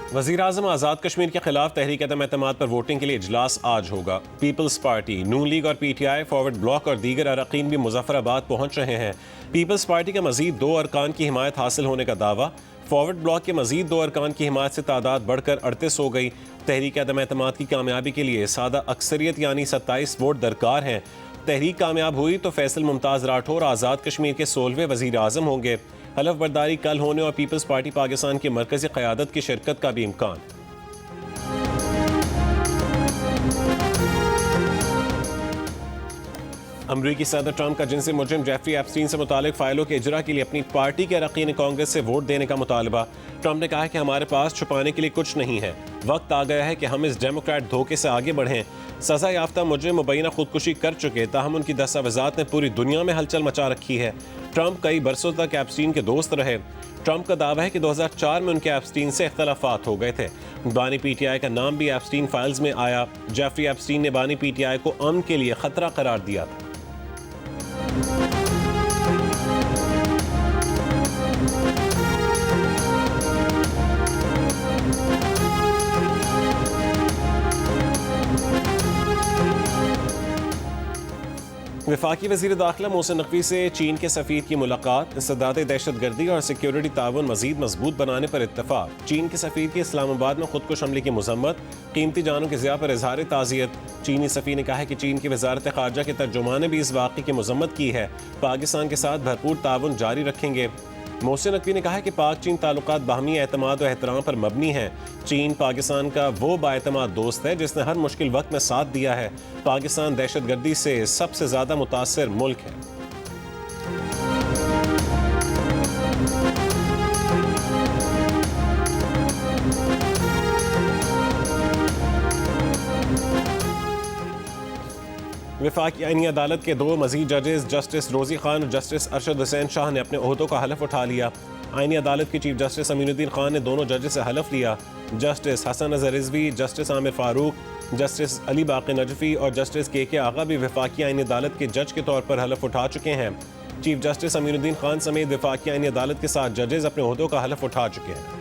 वज़ीर-ए-आज़म आज़ाद कश्मीर के खिलाफ तहरीक अदम एतमाद पर वोटिंग के लिए इजलास आज होगा। पीपल्स पार्टी, नून लीग और PTI, फॉरवर्ड ब्लॉक और दीगर अरकान भी मुजफ्फराबाद पहुंच रहे हैं। पीपल्स पार्टी का मजीद 2 अरकान की हिमायत हासिल होने का दावा। फॉरवर्ड ब्लॉक के मजीद 2 अरकान की हिमायत से तादाद बढ़कर 38 हो गई। तहरीक अदम एतमाद की कामयाबी के लिए सादा अक्सरियत यानी 27 वोट दरकार हैं। तहरीक कामयाब हुई तो फैसल मुमताज़ राठौर आज़ाद कश्मीर के 16वें वज़ीर-ए-आज़म होंगे। हलफ बर्दारी कल होने और पीपल्स पार्टी पाकिस्तान की मरकज़ी क़यादत की शिरकत का भी इम्कान। अमरीकी सदर ट्रंप का जिनसी मुजरिम जेफरी एप्स्टीन से मुतालिक फाइलों के इजरा के लिए अपनी पार्टी के अरकान कांग्रेस से वोट देने का मुतालबा। ट्रंप ने कहा कि हमारे पास छुपाने के लिए कुछ नहीं है, वक्त आ गया है कि हम इस डेमोक्रेट धोखे से आगे बढ़ें। सजा याफ्ता मुजरिम मुबैना खुदकुशी कर चुके, ताहम उनकी दस्तावेजात ने पूरी दुनिया में हलचल मचा रखी है। ट्रंप कई बरसों तक एप्स्टीन के दोस्त रहे। ट्रंप का दावा है कि 2004 में उनके एप्स्टीन से इख्तलाफात हो गए थे। बानी PTI का नाम भी एप्स्टीन फाइल्स में आया। जेफरी एप्स्टीन ने बानी PTI को अमन के लिए खतरा करार दिया था। वफाकी वज़ीर दाखिला मोहसिन नकवी से चीन के सफ़ीर की मुलाकात। इंसदाद दहशतगर्दी और सिक्योरिटी ताउन मज़ीद मजबूत बनाने पर इत्तफाक। चीन के सफ़ीर की इस्लामाबाद में खुदकुश हमले की मज़म्मत। कीमती जानों के ज़िया पर इजहार ताज़ियत। चीनी सफ़ीर ने कहा है कि चीन की वज़ारत ख़ारजा के तर्जुमान ने भी इस वाक़े की मज़म्मत की है। पाकिस्तान के साथ भरपूर ताउन जारी रखेंगे। मोहसिन नकवी ने कहा है कि पाक चीन ताल्लुकात बाहमी एतमाद और एहतराम पर मबनी हैं। चीन पाकिस्तान का वो बाएतमाद दोस्त है जिसने हर मुश्किल वक्त में साथ दिया है। पाकिस्तान दहशतगर्दी से सबसे ज़्यादा मुतासिर मुल्क है। वफाकी आईनी अदालत के 2 मज़ीद जजेस जस्टिस रोज़ी खान और जस्टिस अरशद हुसैन शाह ने अपने ओहदों का हलफ उठा लिया। आईनी अदालत के चीफ जस्टिस अमीनुद्दीन खान ने दोनों जजेस से हलफ लिया। Justice Hasan Azhar Rizvi, justice Amir Farooq, justice Ali Baqi Najafi और जस्टिस KK आगा भी वफाकी आईनी अदालत के जज के तौर पर हलफ उठा चुके हैं। चीफ जस्टिस अमीनुद्दीन खान समेत वफाकी आईनी अदालत के 7 जजेस अपने ओहदों का हलफ उठा चुके हैं।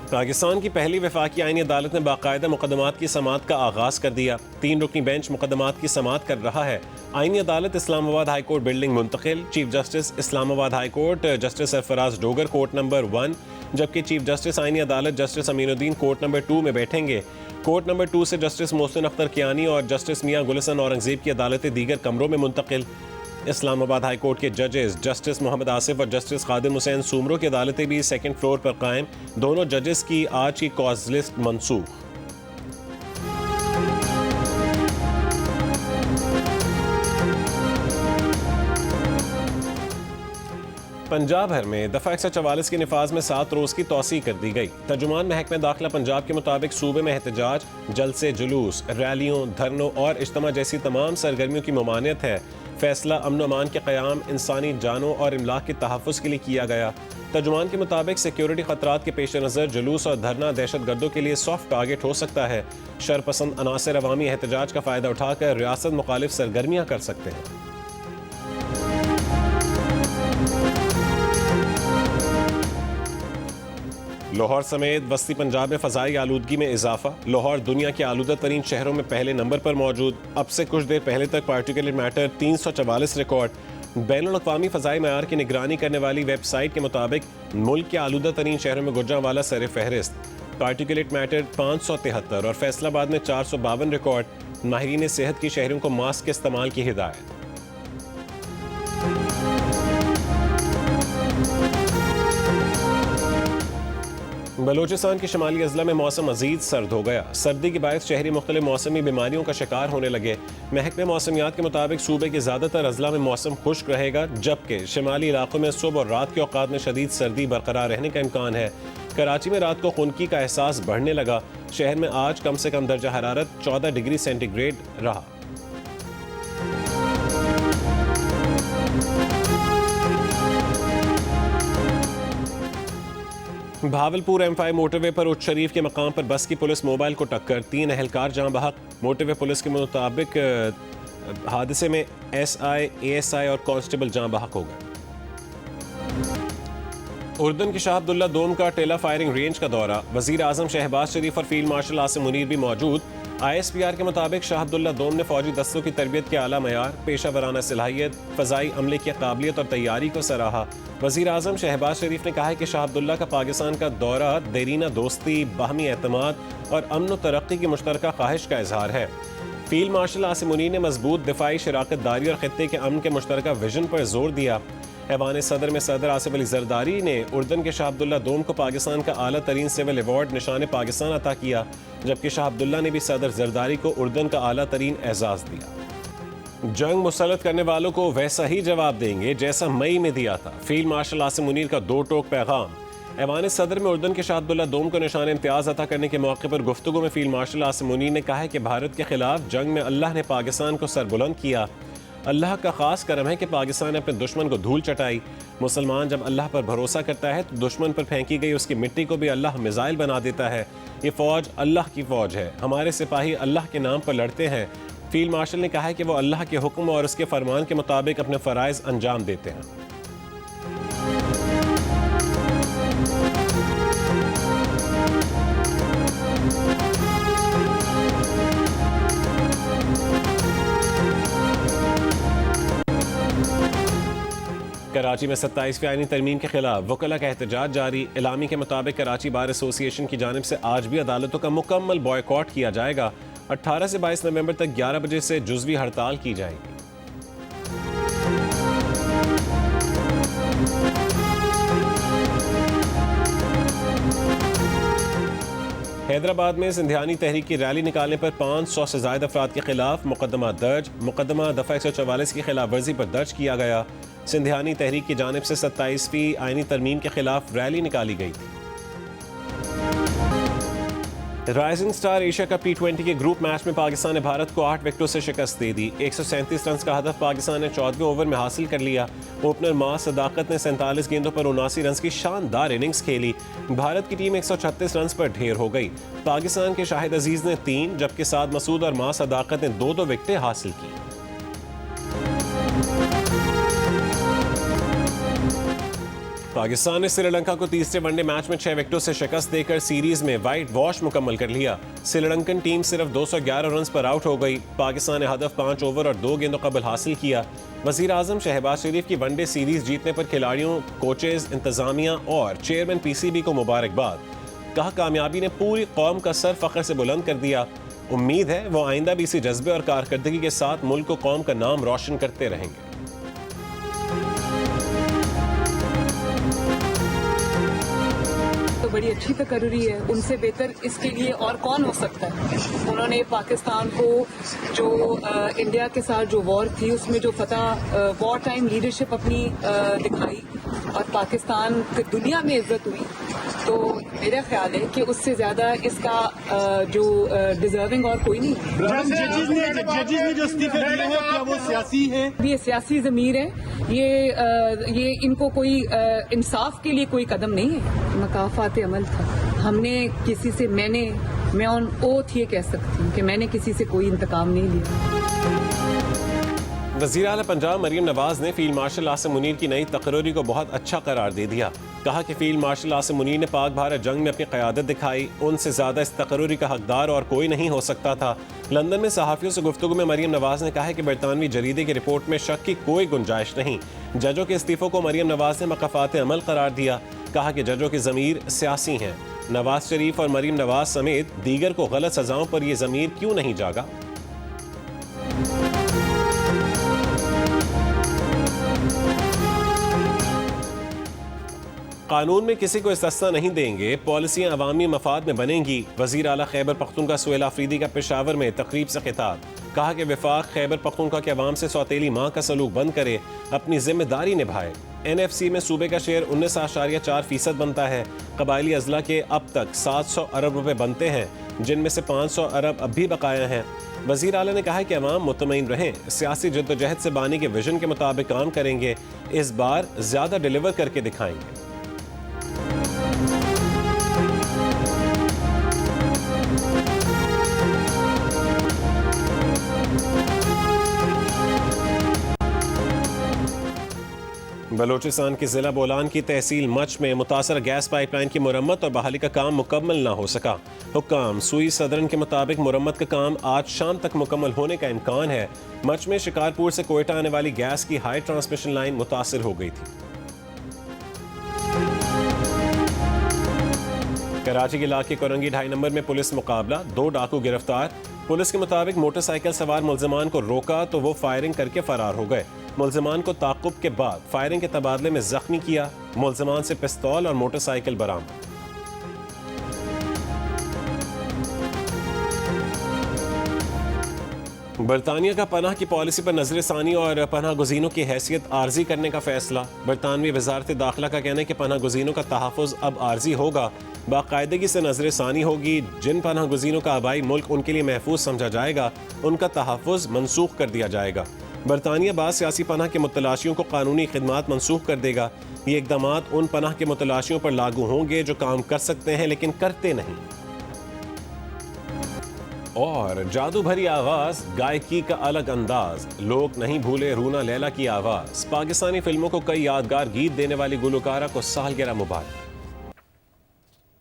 पाकिस्तान की पहली वफाकी आईनी अदालत ने बाकायदा मुकदमात की समाअत का आगाज़ कर दिया। 3 रुकनी बेंच मुकदमात की समाअत कर रहा है। आईनी अदालत इस्लामाबाद हाई कोर्ट बिल्डिंग मुंतकिल। Chief justice Islamabad high court justice Sarfaraz Dogar court number 1, जबकि चीफ जस्टिस आईनी अदालत जस्टिस अमीनुद्दीन कोर्ट नंबर 2 में बैठेंगे। कोर्ट नंबर 2 से जस्टिस मोहसिन अख्तर कियानी और जस्टिस मियां गुलशन औरंगजेब की अदालतें दीगर कमरों में मुंतकिल। इस्लामाबाद हाई कोर्ट के जजेस जस्टिस मोहम्मद आसिफ और जस्टिस खादिम हुसैन सूमरों की अदालतें भी 2nd फ्लोर पर कायम। दोनों जजेस की आज की कॉज लिस्ट मनसूख। पंजाब भर में दफ़ा 144 के निफाज में 7 रोज़ की तौसी कर दी गई। तर्जुमान महकमा दाखिला पंजाब के मुताबिक सूबे में एहतजाज, जलसे, जुलूस, रैलियों, धरनों और इज्तिमा जैसी तमाम सरगर्मियों की ममानियत है। फैसला अमन अमान के क़याम, इंसानी जानों और इमलाक के तहफ़्फ़ुज़ के लिए किया गया। तर्जुमान के मुताबिक सिक्योरिटी ख़तरात के पेश नज़र जुलूस और धरना दहशतगर्दों के लिए सॉफ्ट टारगेट हो सकता है। शरपसंद अनासर अवामी एहतजाज का फ़ायदा उठाकर रियासत मुखालिफ सरगर्मियाँ कर सकते हैं। लाहौर समेत वस्ती पंजाब में फ़ज़ाई आलूदगी में इजाफा। लाहौर दुनिया के आलूदा तरीन शहरों में पहले नंबर पर मौजूद। अब से कुछ देर पहले तक पार्टिकुलेट मैटर 344 रिकॉर्ड। बैनुल-अक़वामी फ़ज़ाई मयार की निगरानी करने वाली वेबसाइट के मुताबिक मुल्क के आलूदा तरीन शहरों में गुजरांवाला सर फहरिस्त। पार्टिकुलेट मैटर 573 और फैसलाबाद में 452 रिकॉर्ड। माहिरीन सेहत की शहरों को मास्क के इस्तेमाल की हिदायत। बलोचिस्तान के शमाली अजला में मौसम मज़ीद सर्द हो गया। सर्दी के बायस शहरी मुख्तलिफ मौसमी बीमारियों का शिकार होने लगे। महकमे मौसमियात के मुताबिक सूबे के ज़्यादातर अजला में मौसम खुश्क रहेगा, जबकि शमाली इलाकों में सुबह और रात के औकात में शदीद सर्दी बरकरार रहने का इम्कान है। कराची में रात को खुनकी का एहसास बढ़ने लगा। शहर में आज कम से कम दर्जा हरारत 14 डिग्री सेंटीग्रेड रहा। भावलपुर M5 मोटरवे पर उच्च शरीफ के मकाम पर बस की पुलिस मोबाइल को टक्कर, 3 अहलकार जहां बहक। मोटरवे पुलिस के मुताबिक हादसे में SI, ASI और कांस्टेबल जाँ बहक हो गए। उर्दन के शाह अब्दुल्ला दोम का टेला फायरिंग रेंज का दौरा, वजीर आजम शहबाज शरीफ और फील्ड मार्शल आसिम मुनीर भी मौजूद। ISPR के मुताबिक शाह अब्दुल्ला दोम ने फौजी दस्तों की तरबियत के आला मयार, पेशा वराना सलाहियत, फ़ज़ाई अमले की काबिलियत और तैयारी को सराहा। वजीर आजम शहबाज शरीफ ने कहा है कि शाह अब्दुल्ला का पाकिस्तान का दौरा देरीना दोस्ती, बाहमी एतमाद और अमन व तरक्की की मुश्तरका ख्वाहिश का इजहार है। फील्ड मार्शल आसिम मुनीर ने मजबूत दिफाई शराकत दारी और खित्ते के अमन के मुश्तरका विजन पर जोर दिया। ऐवान सदर में सदर आसिफ अली जरदारी ने उर्दन के शाह अब्दुल्ला दोम को पाकिस्तान का आला तरीन सिविल अवार्ड निशान पाकिस्तान अता किया, जबकि शाह अब्दुल्ला ने भी सदर जरदारी को उर्दन का आला तरीन एजाज दिया। जंग मुसल्लत करने वालों को वैसा ही जवाब देंगे जैसा मई में दिया था, फील्ड मार्शल आसिम मुनीर का दो टोक पैगाम। ऐवान सदर में उर्दन के शाह अब्दुल्ला दोम को निशान इम्तियाज अता करने के मौके पर गुफ्तगू में फील्ड मार्शल आसिम मुनीर ने कहा है कि भारत के खिलाफ जंग में अल्लाह ने पाकिस्तान को सरबुलंद किया। अल्लाह का खास करम है कि पाकिस्तान ने अपने दुश्मन को धूल चटाई। मुसलमान जब अल्लाह पर भरोसा करता है तो दुश्मन पर फेंकी गई उसकी मिट्टी को भी अल्लाह मिसाइल बना देता है। ये फौज अल्लाह की फौज है, हमारे सिपाही अल्लाह के नाम पर लड़ते हैं। फील्ड मार्शल ने कहा है कि वो अल्लाह के हुक्म और उसके फरमान के मुताबिक अपने फ़राइज़ अंजाम देते हैं। कराची में 27वीं आईनी तरमीम के खिलाफ वकला का एहतजाज जारी। इलामी के मुताबिक कराची बार एसोसिएशन की जानिब से आज भी अदालतों का मुकम्मल बॉयकॉट किया जाएगा। 18 से 22 नवंबर तक 11 बजे से जुज़वी हड़ताल की जाएगी। हैदराबाद में सिंधियानी तहरीक की रैली निकालने पर 500 से ज्यादा अफराद के खिलाफ मुकदमा दर्ज। मुकदमा दफा 144 की खिलाफ वर्जी पर दर्ज किया गया। सिंधियानी तहरीक की जानिब से 27वीं आईनी तरमीम के खिलाफ रैली निकाली गई थी। Rising star Asia cup T20 के ग्रुप मैच में पाकिस्तान ने भारत को 8 विकेटों से शिकस्त दे दी। 137 रन का हदफ पाकिस्तान ने 14वें ओवर में हासिल कर लिया। ओपनर मां सदाकत ने 47 गेंदों पर 79 रन की शानदार इनिंग्स खेली। भारत की टीम 136 रन पर ढेर हो गई। पाकिस्तान के शाहिद अजीज ने 3 जबकि साद मसूद और मां सदाकत ने 2-2 विकेटें हासिल की। पाकिस्तान ने श्रीलंका को तीसरे वनडे मैच में 6 विकेटों से शिकस्त देकर सीरीज में वाइट वॉश मुकम्मल कर लिया। श्रीलंकन टीम सिर्फ 211 रन पर आउट हो गई। पाकिस्तान ने हदफ 5 ओवर और 2 गेंदों कबल हासिल किया। वजीर आजम शहबाज शरीफ की वनडे सीरीज जीतने पर खिलाड़ियों, कोचेज, इंतजामिया और चेयरमैन PCB को मुबारकबाद। कहा कामयाबी ने पूरी कौम का सर फख्र से बुलंद कर दिया। उम्मीद है वो आइंदा भी इसी जज्बे और कारकर्दगी के साथ मुल्क को कौम का नाम रोशन करते रहेंगे। बड़ी अच्छी तकर्री है, उनसे बेहतर इसके लिए और कौन हो सकता है। उन्होंने पाकिस्तान को जो इंडिया के साथ जो वॉर थी उसमें जो फतह वॉर टाइम लीडरशिप अपनी दिखाई और पाकिस्तान की दुनिया में इज्जत हुई, तो मेरा ख्याल है कि उससे ज्यादा इसका जो डिजर्विंग और कोई नहीं। जजेस ने जो इस्तीफे दिए हैं क्या वो सियासी है? ये सियासी ज़मीर है, ये इनको कोई इंसाफ के लिए कोई कदम नहीं है, मकाफात अमल था। हमने किसी से मैं ऑन ओथ ये कह सकती हूँ कि मैंने किसी से कोई इंतकाम नहीं लिया। वज़ीर आला पंजाब मरीम नवाज ने फील्ड मार्शल आसिम मुनीर की नई तकरीर को बहुत अच्छा करार दे दिया। कहा कि फील्ड मार्शल आसिम मुनीर ने पाक भारत जंग में अपनी क़यादत दिखाई, उनसे ज़्यादा इस तकरीर का हकदार और कोई नहीं हो सकता था। लंदन में सहाफ़ियों से गुफ्तगू में मरीम नवाज ने कहा है कि बरतानवी जरीदे की रिपोर्ट में शक की कोई गुंजाइश नहीं। जजों के इस्तीफ़ों को मरीम नवाज ने मकाफात अमल करार दिया। कहा कि जजों की ज़मीर सियासी हैं। नवाज शरीफ और मरीम नवाज समेत दीगर को गलत सजाओं पर यह ज़मीर क्यों नहीं जागा। कानून में किसी को इस्तिस्ना नहीं देंगे, पॉलिसियां अवामी मफाद में बनेंगी। वज़ीर आला खैबर पख्तूनख्वा सुहेल आफरीदी का पेशावर में तकरीब से खिताब। कहा कि वफाक खैबर पख्तूनख्वा के अवाम से सौतेली माँ का सलूक बंद करे, अपनी जिम्मेदारी निभाए। NFC में सूबे का शेयर 19.4% बनता है। कबायली अजला के अब तक 700 अरब रुपए बनते हैं, जिनमें से 500 अरब अब भी बकाया हैं। वज़ीर आला ने कहा कि अवाम मुतमईन रहें, सियासी जद्दोजहद से बानी के विजन के मुताबिक काम करेंगे, इस बार ज़्यादा डिलीवर करके दिखाएंगे। बलूचिस्तान के जिला बोलान की तहसील मच में मुतासर गैस पाइपलाइन की मुरम्मत और बहाली का काम मुकम्मल न हो सका। हुक्काम सुई सदरन के मुताबिक मुरम्मत का काम आज शाम तक मुकम्मल होने का इम्कान है। मच में शिकारपुर से कोयटा आने वाली गैस की हाई ट्रांसमिशन लाइन मुतासर हो गई थी। कराची के इलाके कोरंगी 2.5 नंबर में पुलिस मुकाबला, 2 डाकू गिरफ्तार। पुलिस के मुताबिक मोटरसाइकिल सवार मुल्जिमान को रोका तो वो फायरिंग करके फरार हो गए। मुल्जिमान को ताक़ुब के बाद फायरिंग के तबादले में जख्मी किया। मुल्जिमान से पिस्तौल और मोटरसाइकिल बरामद। बरतानिया का पनाह की पॉलिसी पर नजरसानी और पनाह गुज़ीनों की हैसियत आर्जी करने का फैसला। बरतानवी वजारत दाखिला का कहना है कि पनाह गुज़ीनों का तहफ़्फ़ुज़ अब आर्जी होगा। बाकायदगी से नजरसानी होगी। जिन पनाह गुज़ीनों का आबाई मुल्क उनके लिए महफूज समझा जाएगा, उनका तहफ़्फ़ुज़ मनसूख कर दिया जाएगा। बरतानिया बाद सियासी पनाह के मुतलाशियों को कानूनी खिदमात मनसूख कर देगा। ये इक़दामात उन पनाह के मुतलाशियों पर लागू होंगे जो काम कर सकते हैं लेकिन करते नहीं। और जादू भरी आवाज, गायकी का अलग अंदाज, लोग नहीं भूले रूना लैला की आवाज। पाकिस्तानी फिल्मों को कई यादगार गीत देने वाली गुलकारा को सालगिरह मुबारक।